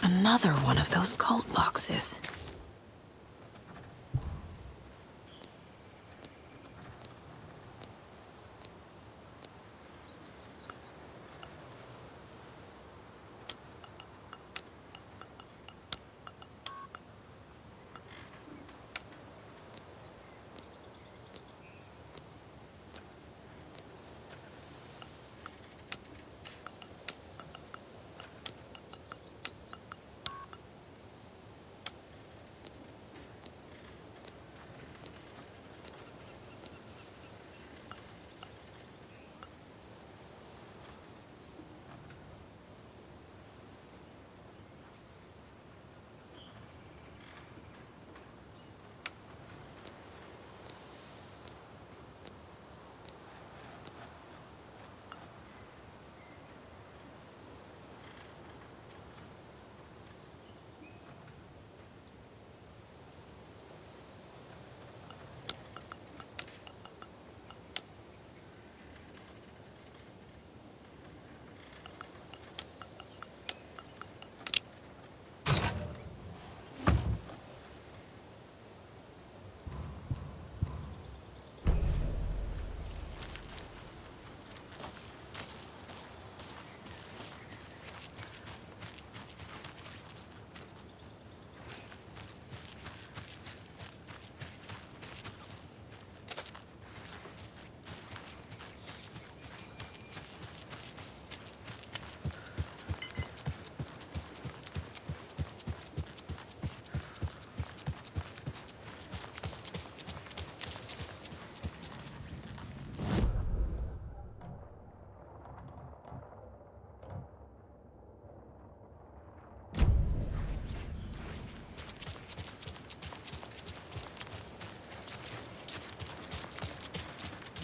Another one of those cult boxes.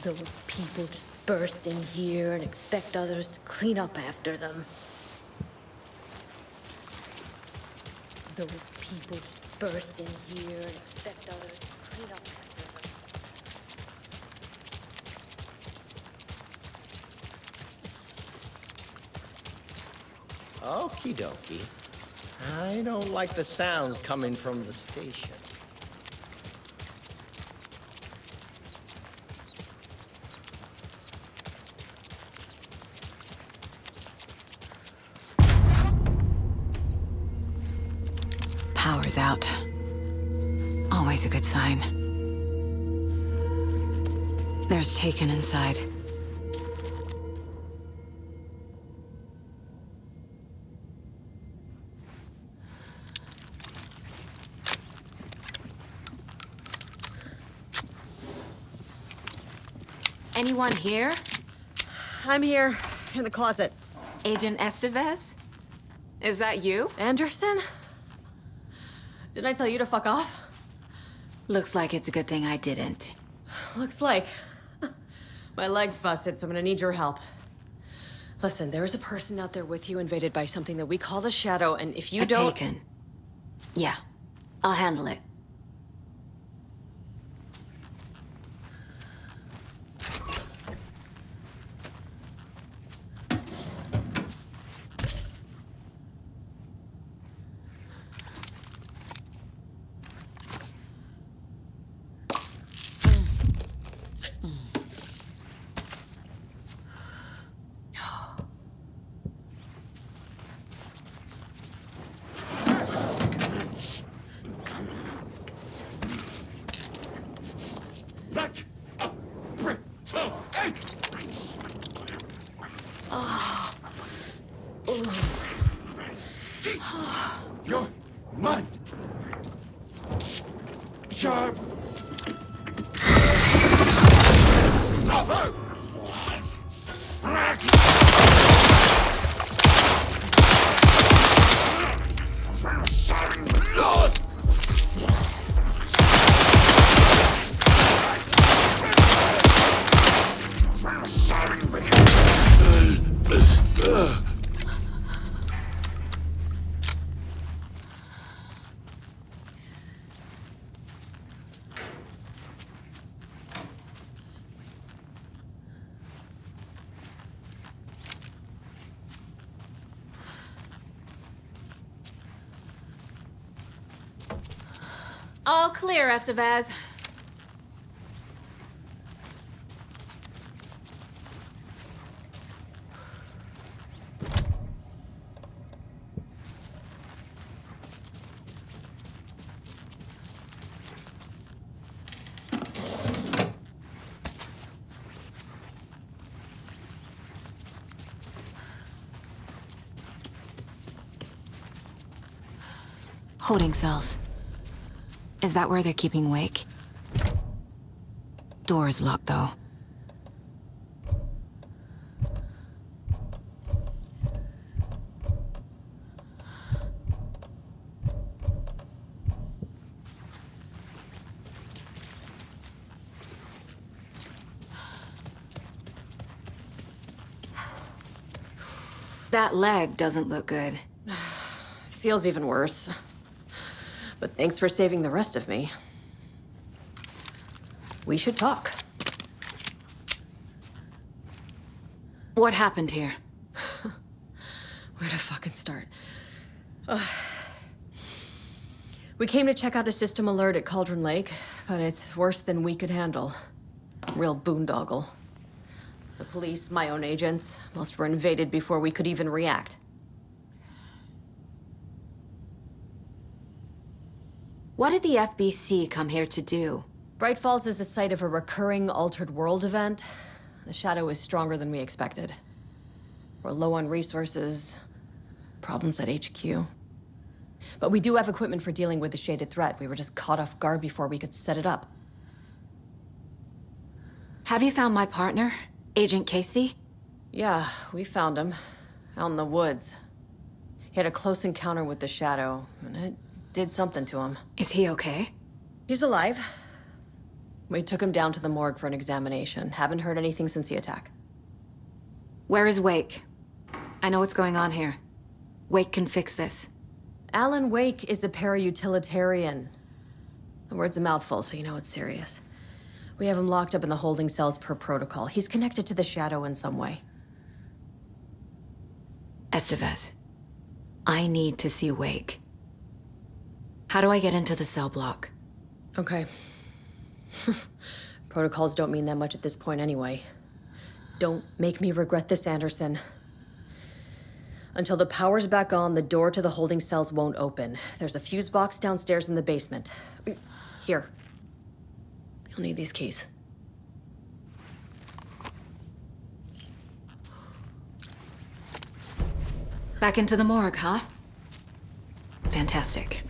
Those people just burst in here and expect others to clean up after them. Those people just burst in here and expect others to clean up after them. Okie dokie. I don't like the sounds coming from the station. Power's out. Always a good sign. There's Taken inside. Anyone here? I'm here, in the closet. Agent Estevez? Is that you? Anderson? Didn't I tell you to fuck off? Looks like it's a good thing I didn't. Looks like. My leg's busted, so I'm gonna need your help. Listen, there is a person out there with you invaded by something that we call the Shadow, and if you don't... Taken. Yeah, I'll handle it. Your mind. Sharp. All clear, Estevez. Holding cells. Is that where they're keeping Wake? Door's locked, though. That leg doesn't look good. Feels even worse. But thanks for saving the rest of me. We should talk. What happened here? Where to fucking start? We came to check out a system alert at Cauldron Lake, but it's worse than we could handle. Real boondoggle. The police, my own agents, most were invaded before we could even react. What did the FBC come here to do? Bright Falls is the site of a recurring Altered World event. The Shadow is stronger than we expected. We're low on resources, problems at HQ. But we do have equipment for dealing with the shaded threat. We were just caught off guard before we could set it up. Have you found my partner, Agent Casey? Yeah, we found him. Out in the woods. He had a close encounter with the Shadow, and it did something to him. Is he okay? He's alive. We took him down to the morgue for an examination. Haven't heard anything since the attack. Where is Wake? I know what's going on here. Wake can fix this. Alan Wake is a para-utilitarian. The word's a mouthful, so you know it's serious. We have him locked up in the holding cells per protocol. He's connected to the Shadow in some way. Estevez, I need to see Wake. How do I get into the cell block? Okay. Protocols don't mean that much at this point anyway. Don't make me regret this, Anderson. Until the power's back on, the door to the holding cells won't open. There's a fuse box downstairs in the basement. Here. You'll need these keys. Back into the morgue, huh? Fantastic.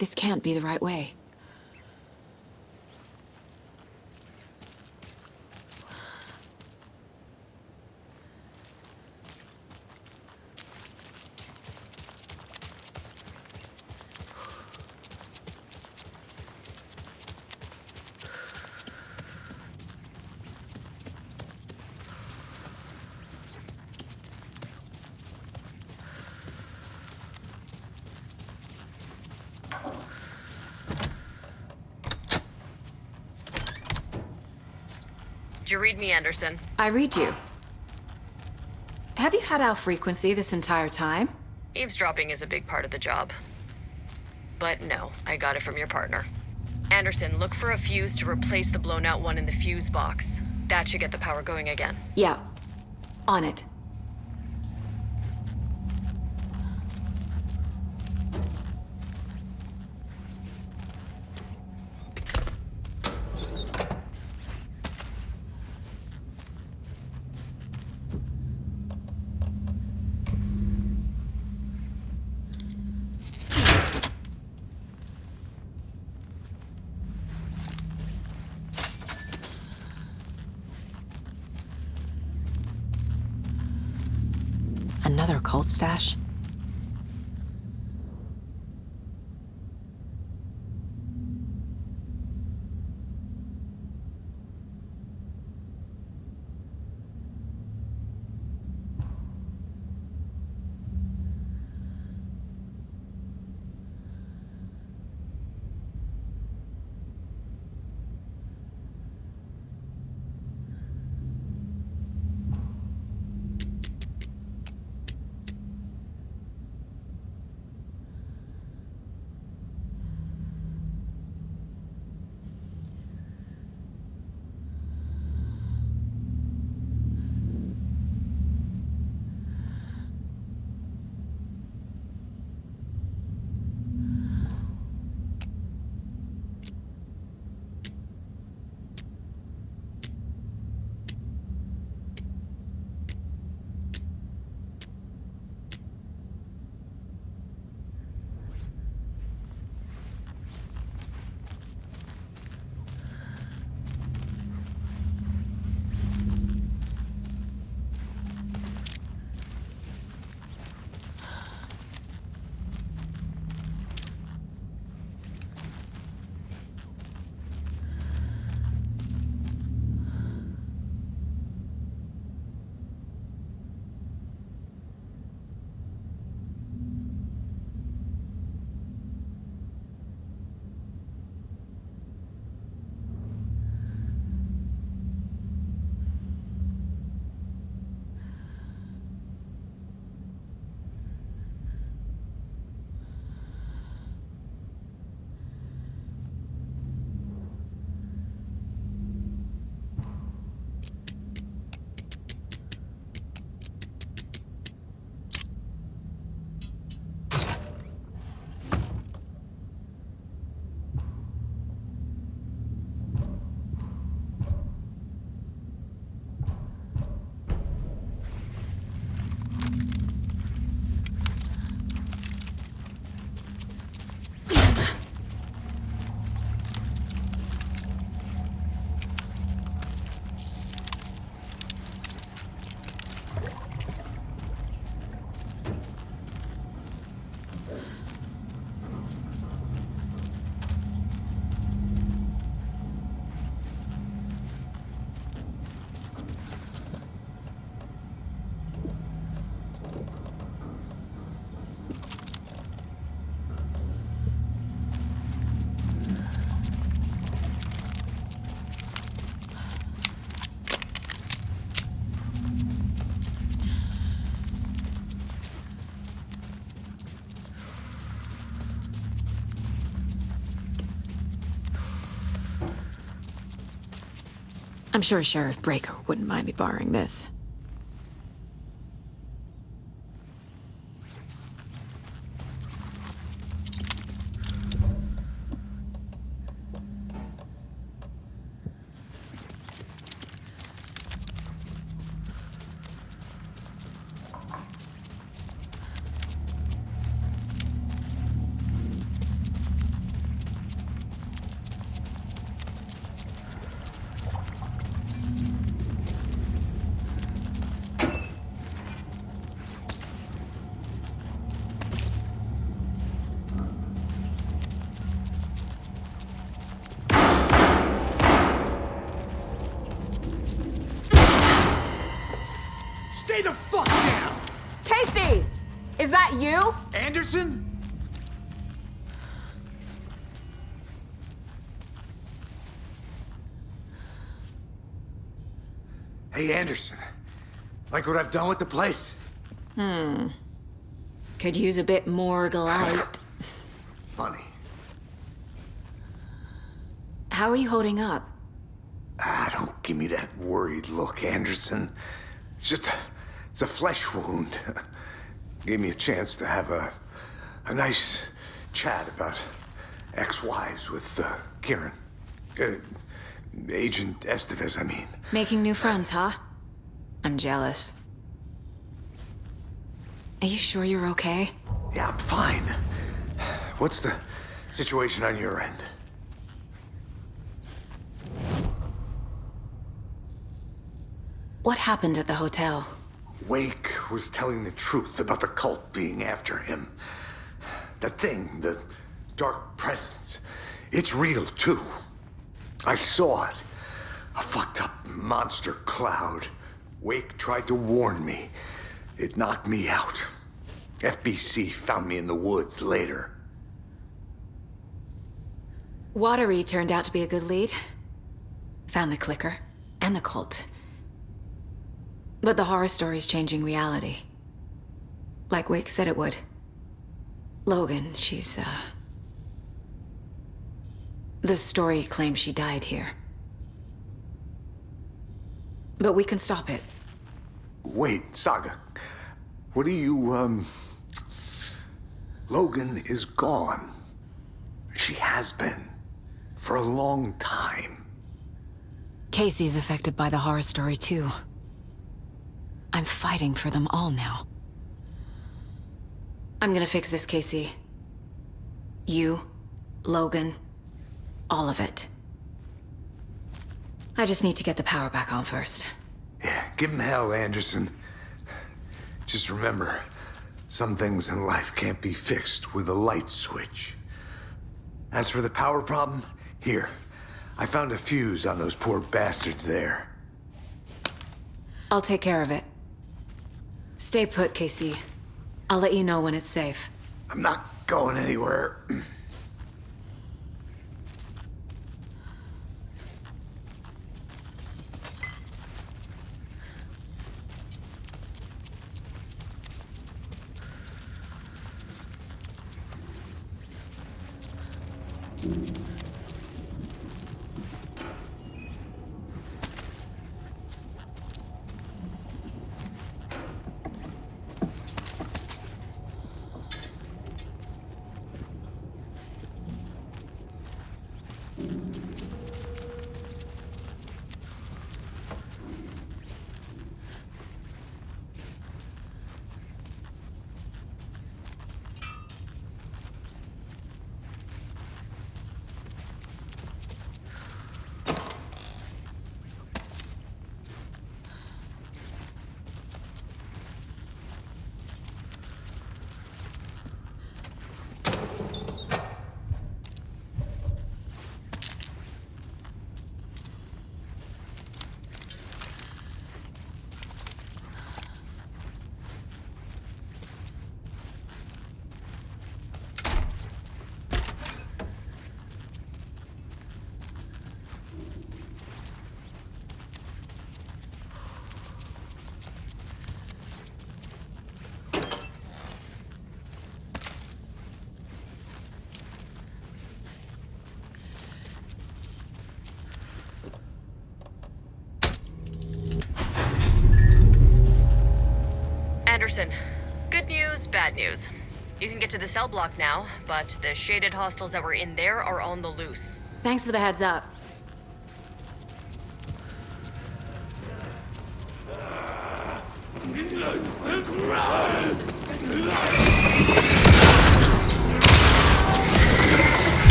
This can't be the right way. Did you read me, Anderson? I read you. Have you had our frequency this entire time? Eavesdropping is a big part of the job. But no, I got it from your partner. Anderson, look for a fuse to replace the blown out one in the fuse box. That should get the power going again. Yeah. On it. Another cult stash? I'm sure Sheriff Breaker wouldn't mind me borrowing this. Lay the fuck down! Casey! Is that you? Anderson? Hey, Anderson. Like what I've done with the place? Could use a bit more light. Funny. How are you holding up? Don't give me that worried look, Anderson. It's a flesh wound. Gave me a chance to have a nice chat about ex-wives with Kieran. Agent Estevez, I mean. Making new friends, huh? I'm jealous. Are you sure you're okay? Yeah, I'm fine. What's the situation on your end? What happened at the hotel? Wake was telling the truth about the cult being after him. That thing, the dark presence, it's real too. I saw it. A fucked up monster cloud. Wake tried to warn me. It knocked me out. FBC found me in the woods later. Watery turned out to be a good lead. Found the clicker and the cult. But the horror story's changing reality. Like Wake said it would. Logan, she's, the story claims she died here. But we can stop it. Wait, Saga. What do you, Logan is gone. She has been. For a long time. Casey's affected by the horror story, too. I'm fighting for them all now. I'm gonna fix this, Casey. You, Logan, all of it. I just need to get the power back on first. Yeah, give him hell, Anderson. Just remember, some things in life can't be fixed with a light switch. As for the power problem, here. I found a fuse on those poor bastards there. I'll take care of it. Stay put, Casey. I'll let you know when it's safe. I'm not going anywhere. Anderson, good news, bad news. You can get to the cell block now, but the shaded hostiles that were in there are on the loose. Thanks for the heads up.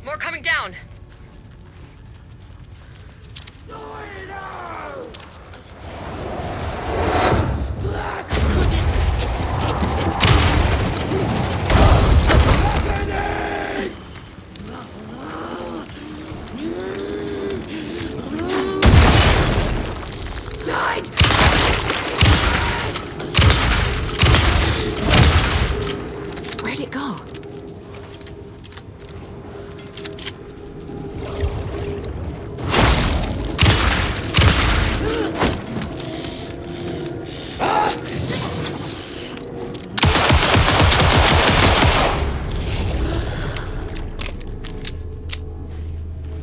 More coming down. Where'd it go?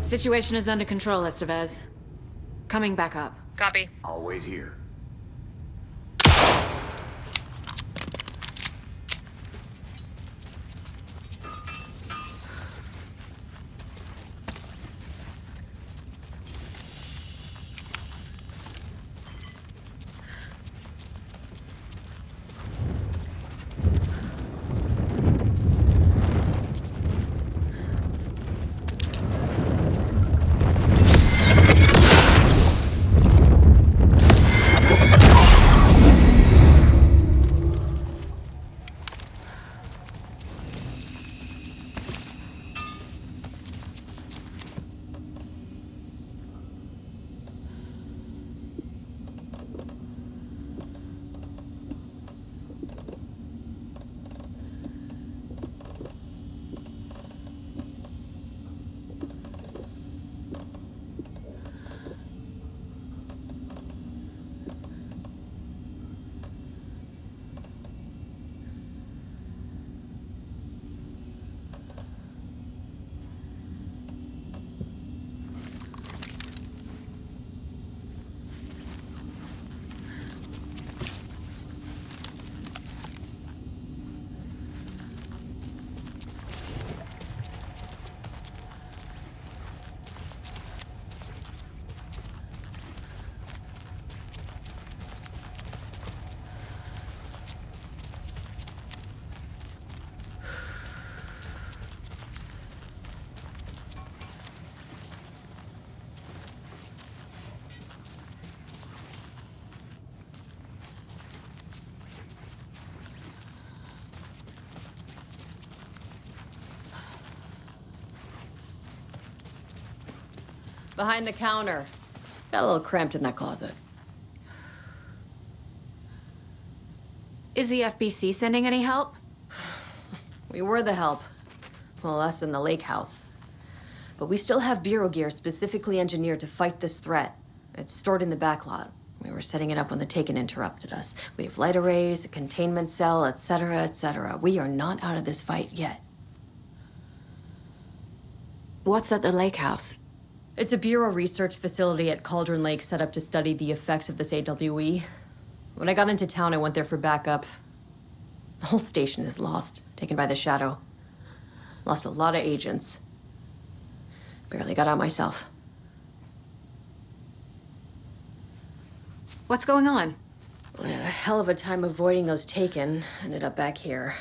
Situation is under control, Estevez. Coming back up. Copy. I'll wait here. Behind the counter. Got a little cramped in that closet. Is the FBC sending any help? We were the help. Well, us in the lake house. But we still have Bureau gear specifically engineered to fight this threat. It's stored in the back lot. We were setting it up when the Taken interrupted us. We have light arrays, a containment cell, etc., etc. We are not out of this fight yet. What's at the lake house? It's a Bureau research facility at Cauldron Lake set up to study the effects of this AWE. When I got into town, I went there for backup. The whole station is lost, taken by the Shadow. Lost a lot of agents. Barely got out myself. What's going on? We had a hell of a time avoiding those Taken. Ended up back here.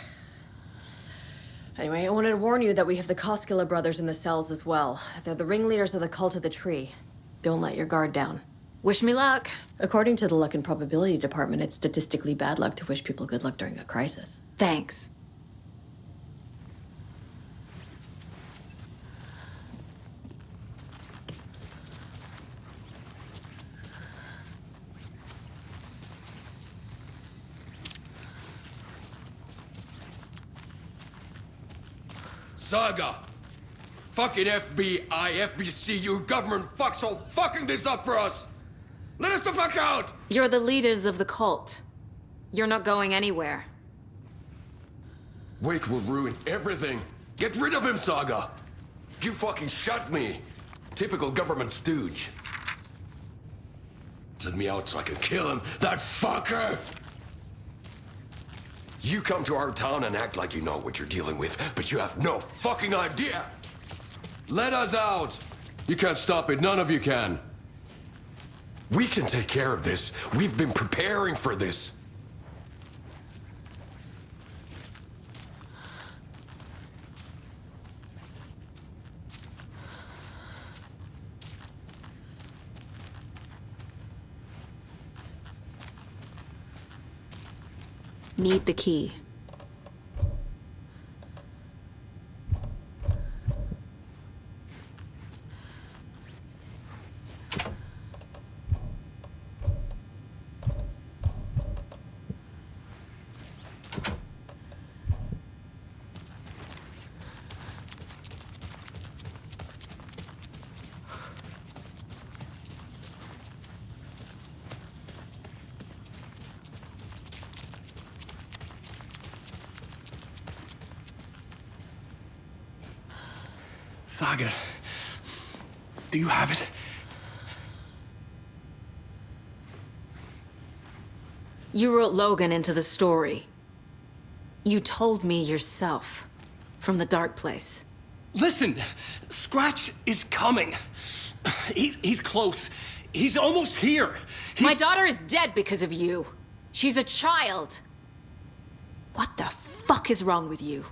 Anyway, I wanted to warn you that we have the Koskela brothers in the cells as well. They're the ringleaders of the Cult of the Tree. Don't let your guard down. Wish me luck. According to the Luck and Probability Department, it's statistically bad luck to wish people good luck during a crisis. Thanks. Saga! Fucking FBI, FBC, you government fucks all fucking this up for us! Let us the fuck out! You're the leaders of the cult. You're not going anywhere. Wake will ruin everything. Get rid of him, Saga! You fucking shot me! Typical government stooge. Let me out so I can kill him, that fucker! You come to our town and act like you know what you're dealing with, but you have no fucking idea! Let us out! You can't stop it, none of you can. We can take care of this. We've been preparing for this. need the key. Saga, do you have it? You wrote Logan into the story. You told me yourself. From the dark place. Listen, Scratch is coming. He's close. He's almost here. My daughter is dead because of you. She's a child. What the fuck is wrong with you?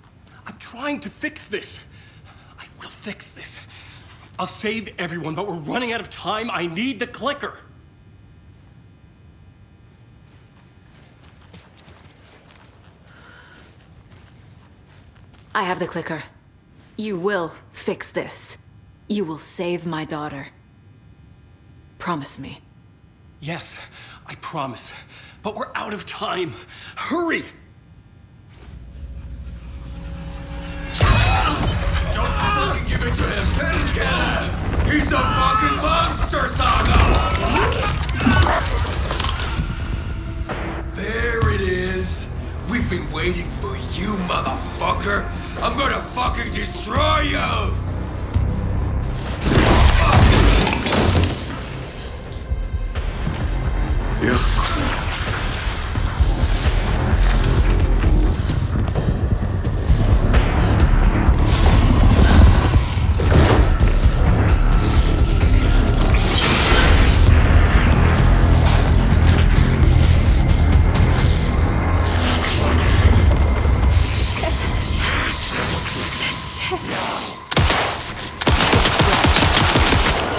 I'm trying to fix this. I will fix this. I'll save everyone, but we're running out of time. I need the clicker. I have the clicker. You will fix this. You will save my daughter. Promise me. Yes, I promise. But we're out of time. Hurry! Don't fucking give it to him! Let him get him! He's a fucking monster, Saga! There it is! We've been waiting for you, motherfucker! I'm gonna fucking destroy you!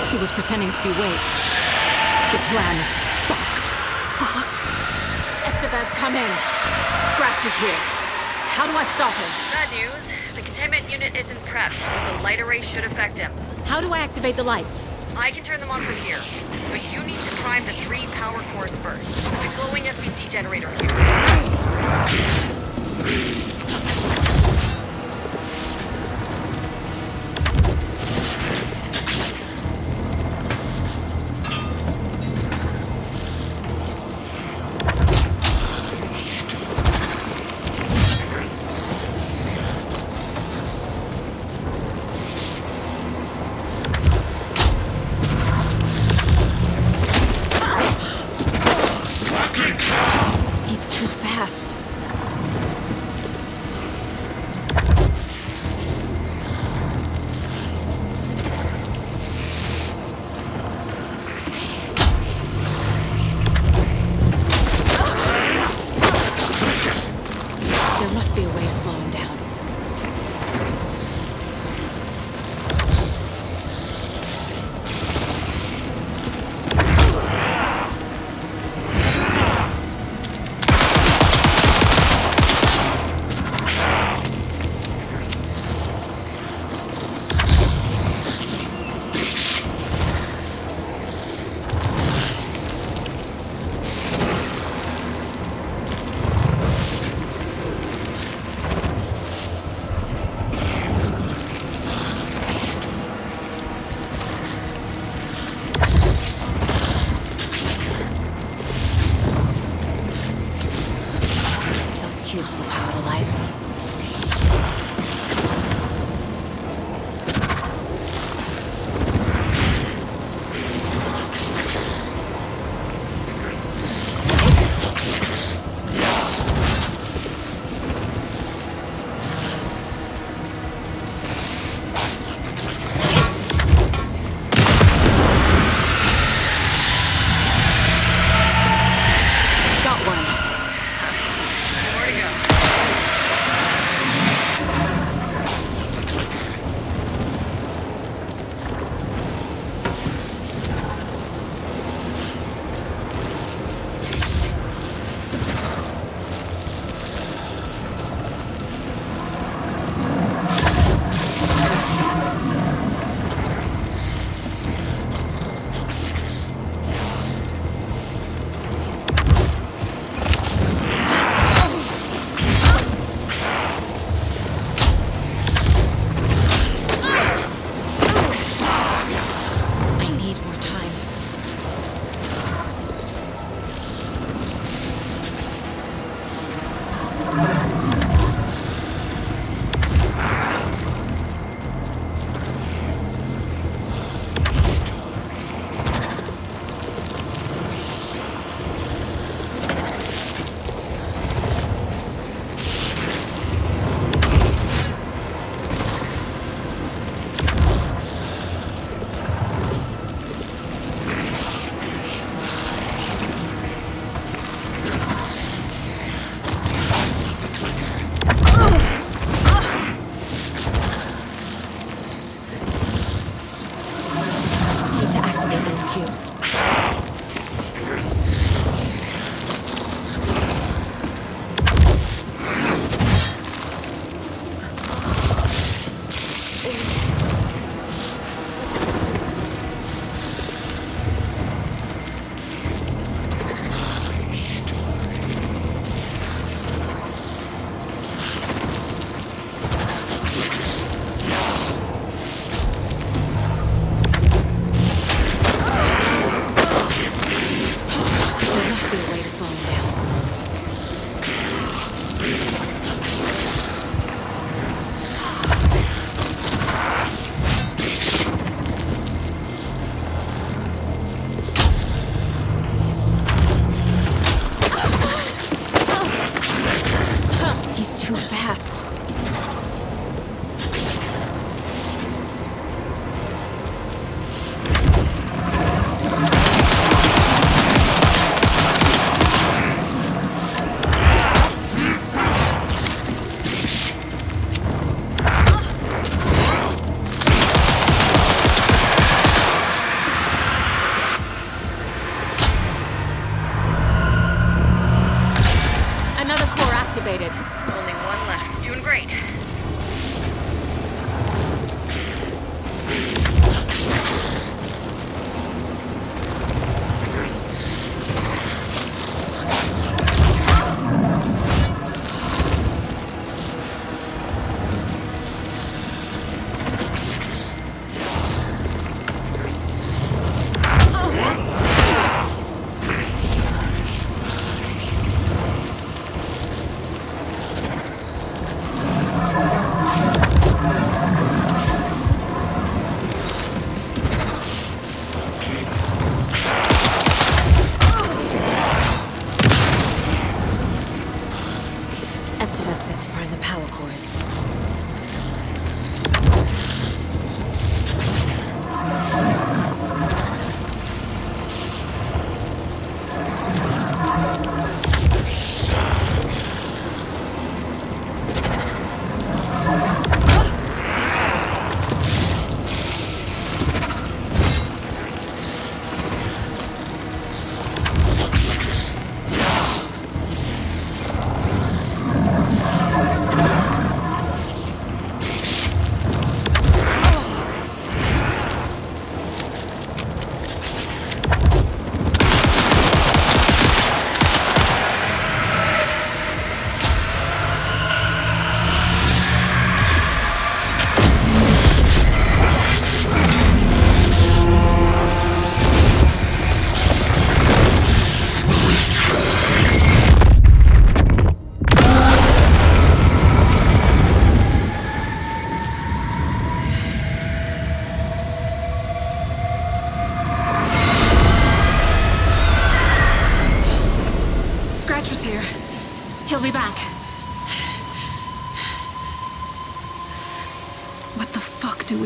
He was pretending to be Wade. The plan is fucked. Fuck. Estevez, come in. Scratch is here. How do I stop him? Bad news. The containment unit isn't prepped, but the light array should affect him. How do I activate the lights? I can turn them on from here, but you need to prime the 3 power cores first. The glowing FBC generator here. He's too fast.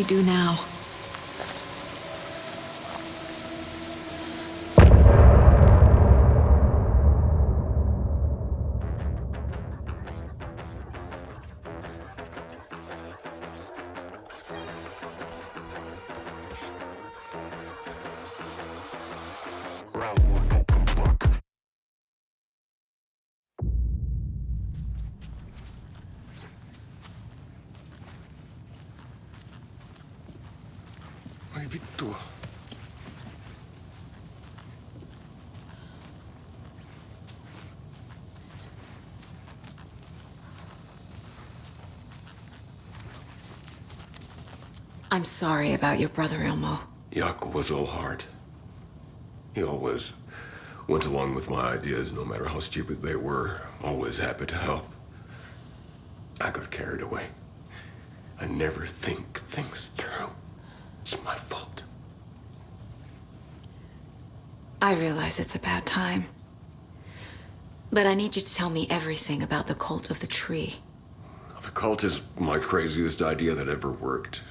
we do now? Ai vittua. I'm sorry about your brother, Ilmo. Jaakko was all heart. He always went along with my ideas, no matter how stupid they were. Always happy to help. I got carried away. I never think things through. It's my fault. I realize it's a bad time. But I need you to tell me everything about the Cult of the Tree. The cult is my craziest idea that ever worked.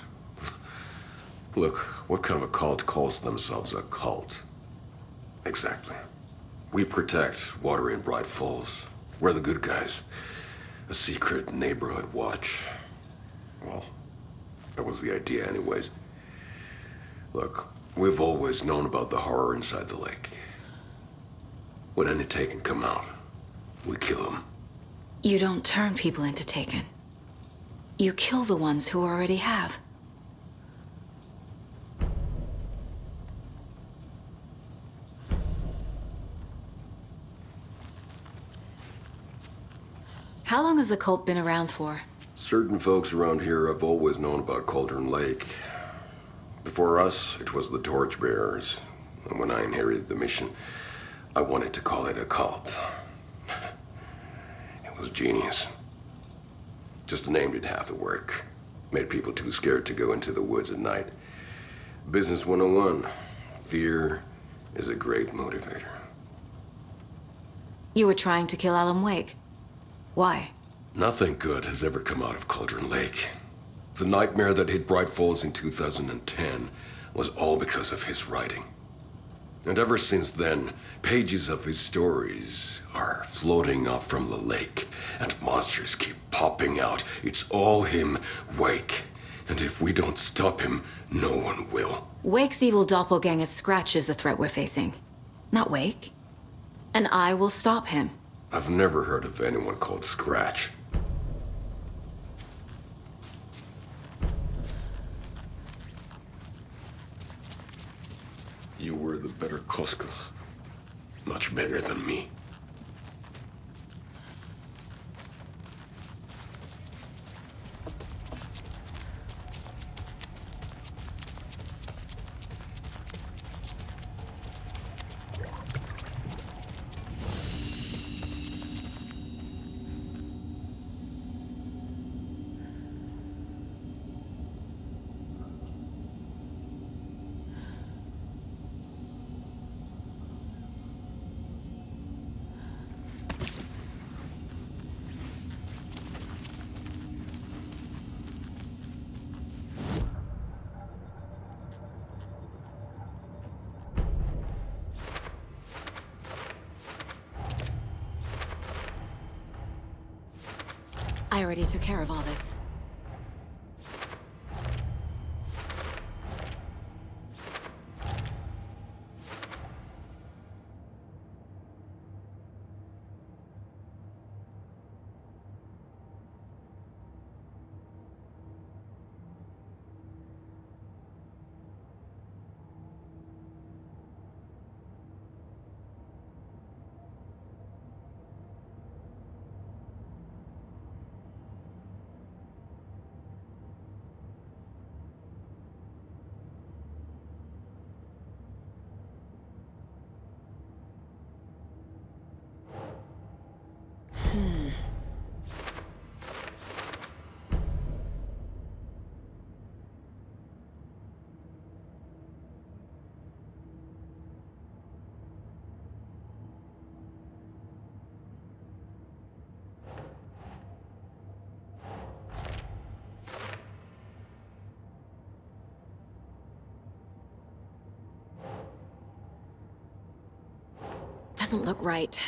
Look, what kind of a cult calls themselves a cult? Exactly. We protect Water in Bright Falls. We're the good guys. A secret neighborhood watch. Well, that was the idea anyways. Look, we've always known about the horror inside the lake. When any Taken come out, we kill them. You don't turn people into Taken. You kill the ones who already have. How long has the cult been around for? Certain folks around here have always known about Cauldron Lake. Before us, it was the Torchbearers. And when I inherited the mission, I wanted to call it a cult. It was genius. Just a name did half the work. Made people too scared to go into the woods at night. Business 101. Fear is a great motivator. You were trying to kill Alan Wake. Why? Nothing good has ever come out of Cauldron Lake. The nightmare that hit Bright Falls in 2010 was all because of his writing. And ever since then, pages of his stories are floating up from the lake, and monsters keep popping out. It's all him, Wake. And if we don't stop him, no one will. Wake's evil doppelganger Scratch is the threat we're facing. Not Wake. And I will stop him. I've never heard of anyone called Scratch. You were the better Koska. Much better than me. I already took care of all this. doesn't look right.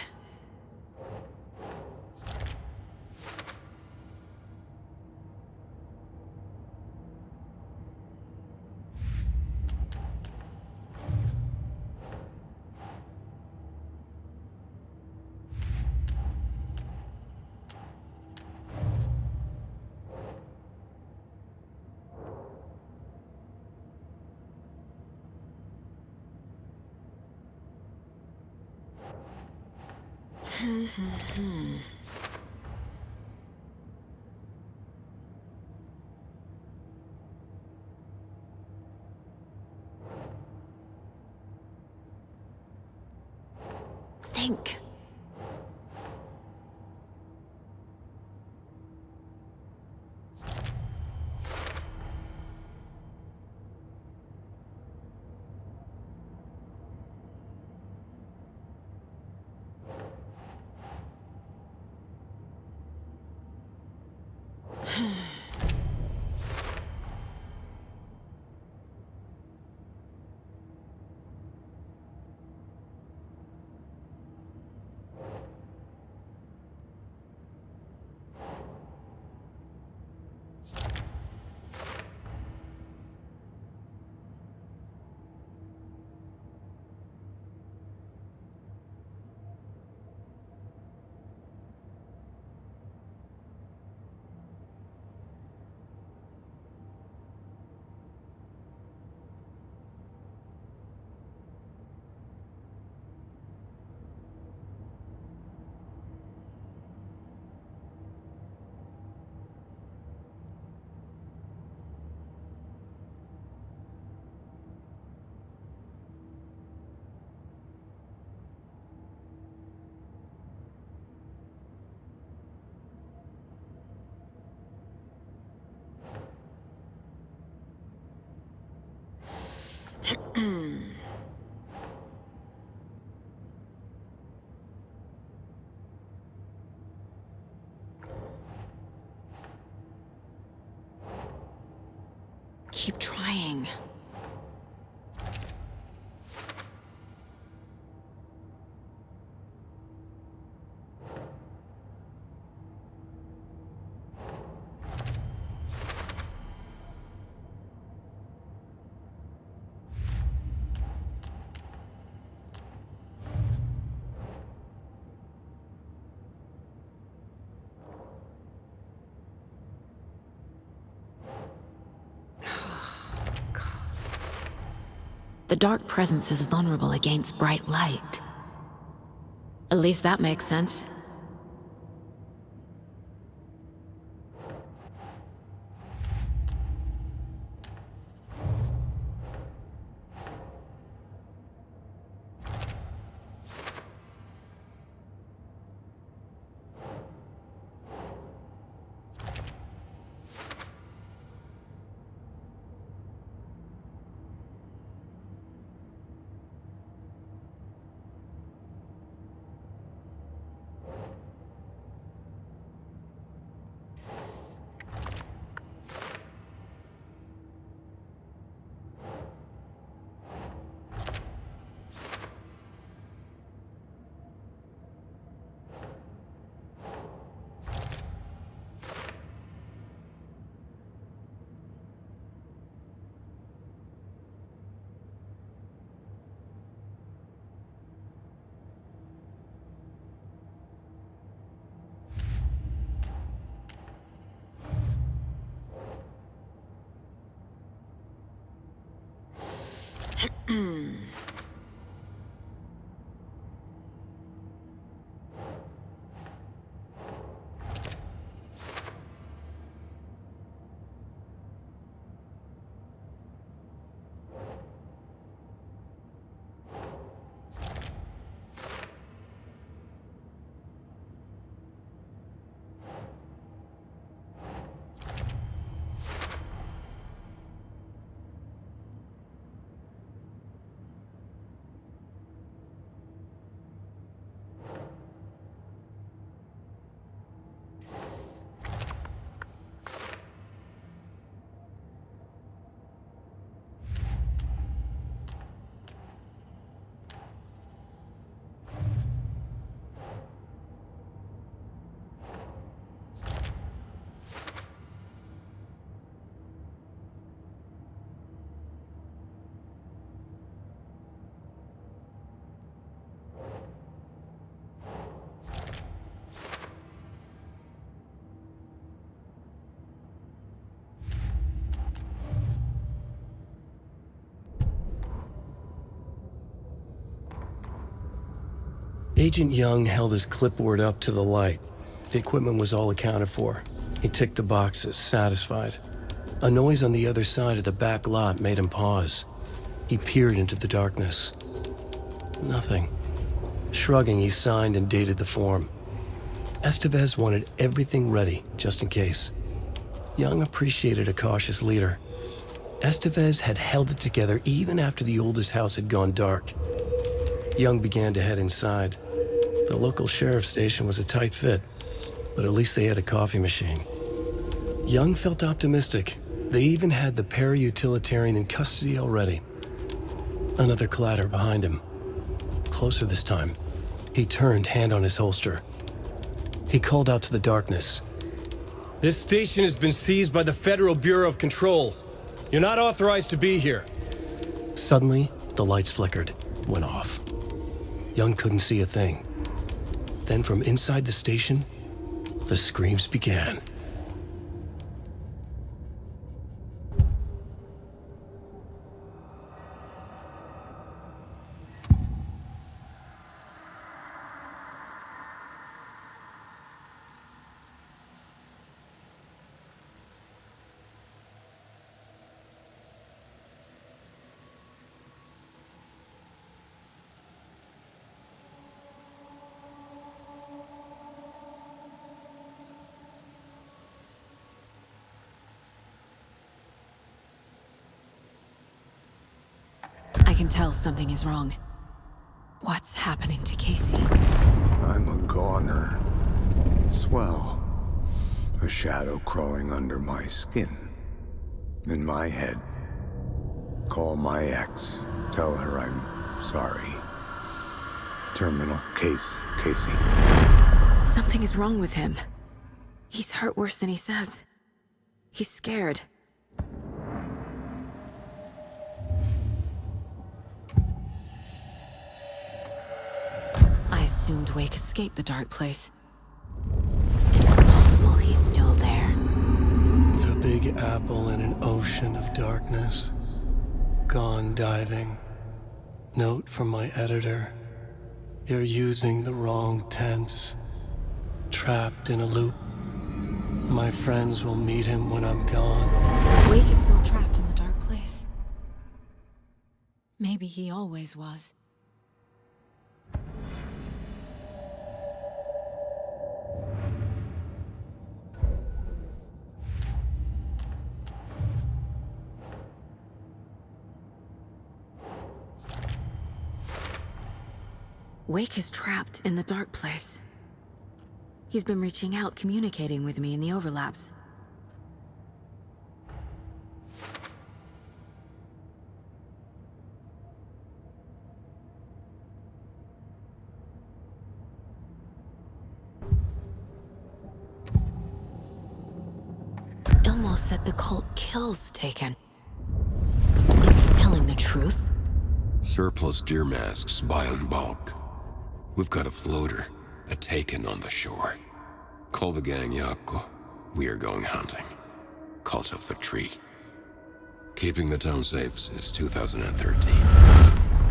Think. Keep trying. The Dark Presence is vulnerable against bright light. At least that makes sense. Agent Young held his clipboard up to the light. The equipment was all accounted for. He ticked the boxes, satisfied. A noise on the other side of the back lot made him pause. He peered into the darkness. Nothing. Shrugging, he signed and dated the form. Estevez wanted everything ready, just in case. Young appreciated a cautious leader. Estevez had held it together even after the oldest house had gone dark. Young began to head inside. The local sheriff's station was a tight fit, but at least they had a coffee machine. Young felt optimistic. They even had the para-utilitarian in custody already. Another clatter behind him. Closer this time. He turned, hand on his holster. He called out to the darkness. This station has been seized by the Federal Bureau of Control. You're not authorized to be here. Suddenly, the lights flickered, went off. Young couldn't see a thing. Then from inside the station, the screams began. I can tell something is wrong. What's happening to Casey? I'm a goner. Swell. A shadow crawling under my skin. In my head. Call my ex. Tell her I'm sorry. Terminal case, Casey. Something is wrong with him. He's hurt worse than he says. He's scared. I assumed Wake escaped the dark place. Is it possible he's still there? The Big Apple in an ocean of darkness. Gone diving. Note from my editor. You're using the wrong tense. Trapped in a loop. My friends will meet him when I'm gone. Wake is still trapped in the dark place. Maybe he always was. Wake is trapped in the dark place. He's been reaching out, communicating with me in the overlaps. Ilmo said the cult kills Taken. Is he telling the truth? Surplus deer masks buy in bulk. We've got a floater, a Taken on the shore. Call the gang Yako. We are going hunting. Cult of the Tree. Keeping the town safe since 2013.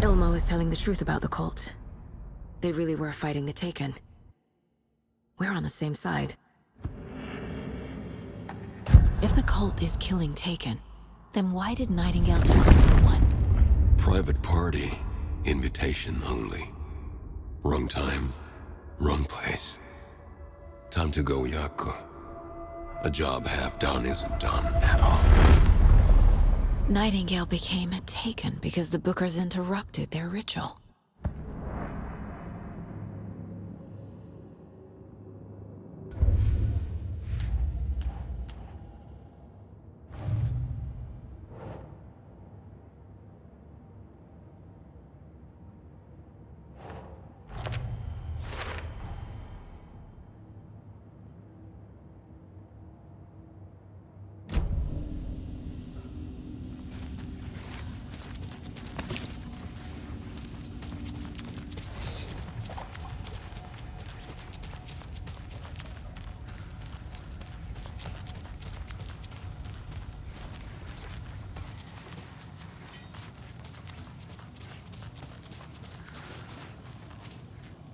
Ilmo is telling the truth about the cult. They really were fighting the Taken. We're on the same side. If the cult is killing Taken, then why did Nightingale turn into one? Private party. Invitation only. Wrong time. Wrong place. Time to go, Yako. A job half done isn't done at all. Nightingale became a Taken because the Bookers interrupted their ritual.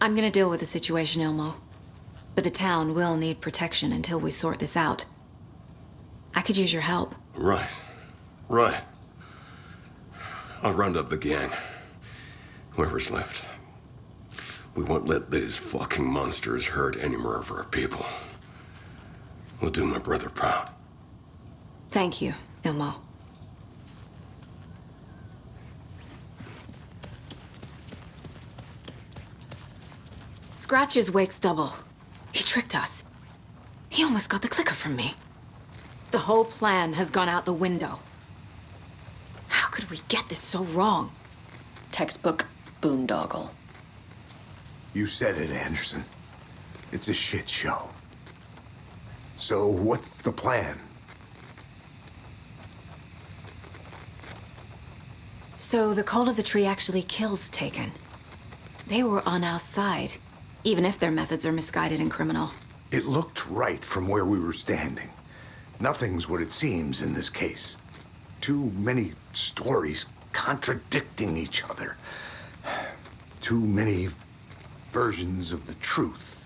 I'm gonna deal with the situation, Ilmo. But the town will need protection until we sort this out. I could use your help. Right. Right. I'll round up the gang. Whoever's left. We won't let these fucking monsters hurt any more of our people. We'll do my brother proud. Thank you, Ilmo. Scratch is Wake's double. He tricked us. He almost got the clicker from me. The whole plan has gone out the window. How could we get this so wrong? Textbook boondoggle. You said it, Anderson. It's a shit show. So what's the plan? So the Cult of the Tree actually kills Taken. They were on our side, even if their methods are misguided and criminal. It looked right from where we were standing. Nothing's what it seems in this case. Too many stories contradicting each other. Too many versions of the truth.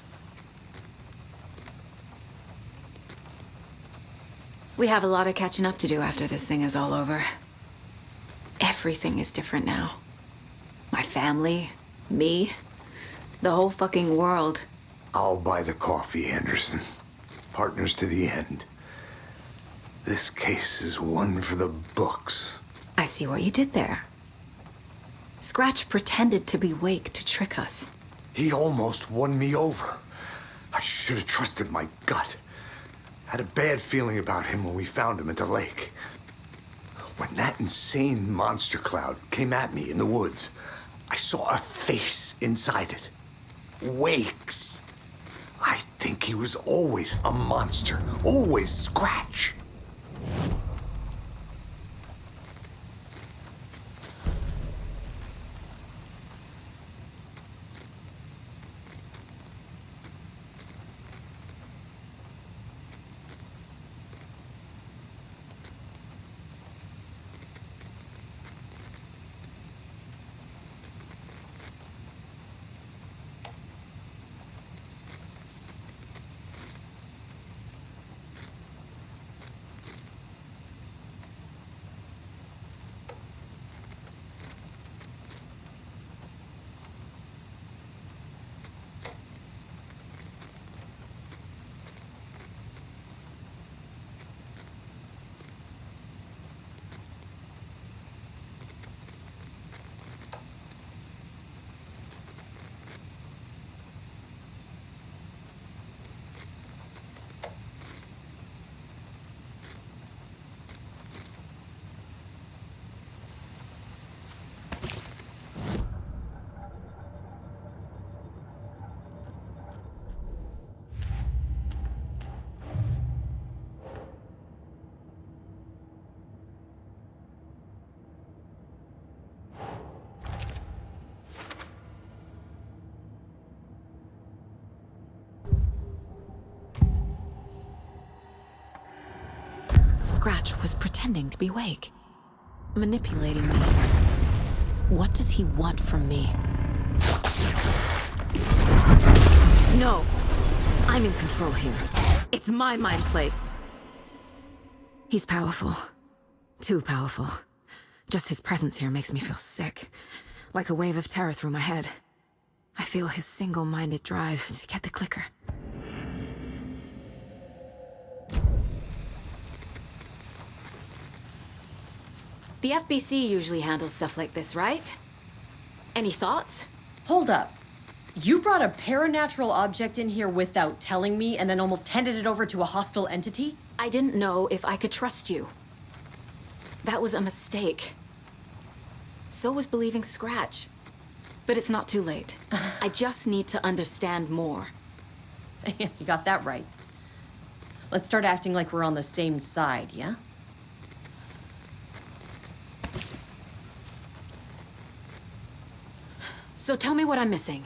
We have a lot of catching up to do after this thing is all over. Everything is different now. My family, me, the whole fucking world. I'll buy the coffee, Anderson. Partners to the end. This case is one for the books. I see what you did there. Scratch pretended to be Wake to trick us. He almost won me over. I should have trusted my gut. Had a bad feeling about him when we found him at the lake. When that insane monster cloud came at me in the woods, I saw a face inside it. Wake's. I think he was always a monster. Always Scratch. Scratch was pretending to be Wake, manipulating me. What does he want from me? No! I'm in control here. It's my mind place. He's powerful. Too powerful. Just his presence here makes me feel sick. Like a wave of terror through my head. I feel his single-minded drive to get the clicker. The FBC usually handles stuff like this, right? Any thoughts? Hold up. You brought a paranatural object in here without telling me and then almost handed it over to a hostile entity? I didn't know if I could trust you. That was a mistake. So was believing Scratch. But it's not too late. I just need to understand more. You got that right. Let's start acting like we're on the same side, yeah? So tell me what I'm missing.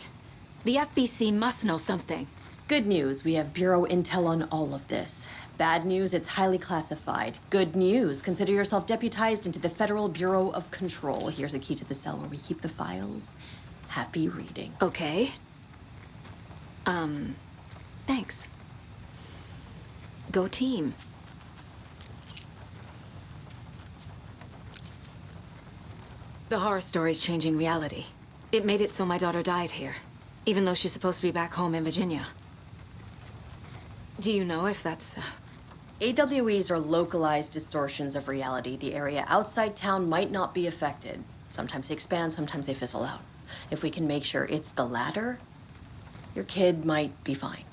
The FBC must know something. Good news, we have Bureau intel on all of this. Bad news, it's highly classified. Good news, consider yourself deputized into the Federal Bureau of Control. Here's a key to the cell where we keep the files. Happy reading. Okay. Thanks. Go team. The horror story's changing reality. It made it so my daughter died here, even though she's supposed to be back home in Virginia. Do you know if that's... AWEs are localized distortions of reality. The area outside town might not be affected. Sometimes they expand, sometimes they fizzle out. If we can make sure it's the latter, your kid might be fine.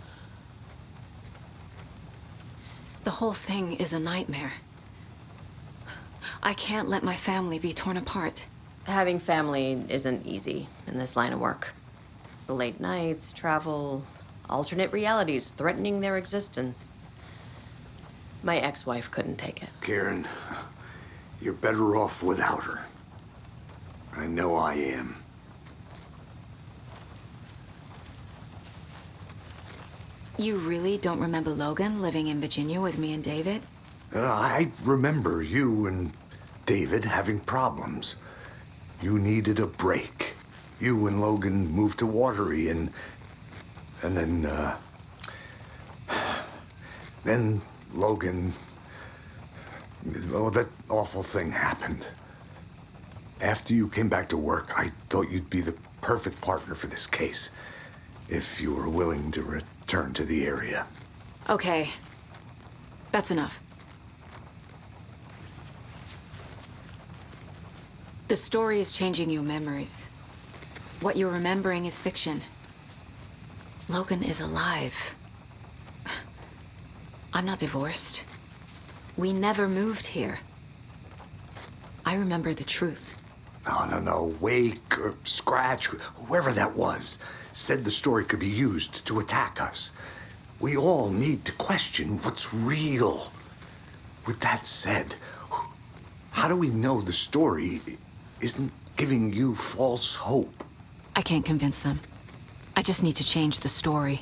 The whole thing is a nightmare. I can't let my family be torn apart. Having family isn't easy in this line of work. The late nights, travel, alternate realities threatening their existence. My ex-wife couldn't take it. Karen, you're better off without her. I know I am. You really don't remember Logan living in Virginia with me and David? I remember you and David having problems. You needed a break. You and Logan moved to Watery and then Logan, oh, that awful thing happened. After you came back to work, I thought you'd be the perfect partner for this case, if you were willing to return to the area. Okay. That's enough. The story is changing your memories. What you're remembering is fiction. Logan is alive. I'm not divorced. We never moved here. I remember the truth. No. Wake or Scratch, whoever that was, said the story could be used to attack us. We all need to question what's real. With that said, how do we know the story isn't giving you false hope? I can't convince them. I just need to change the story.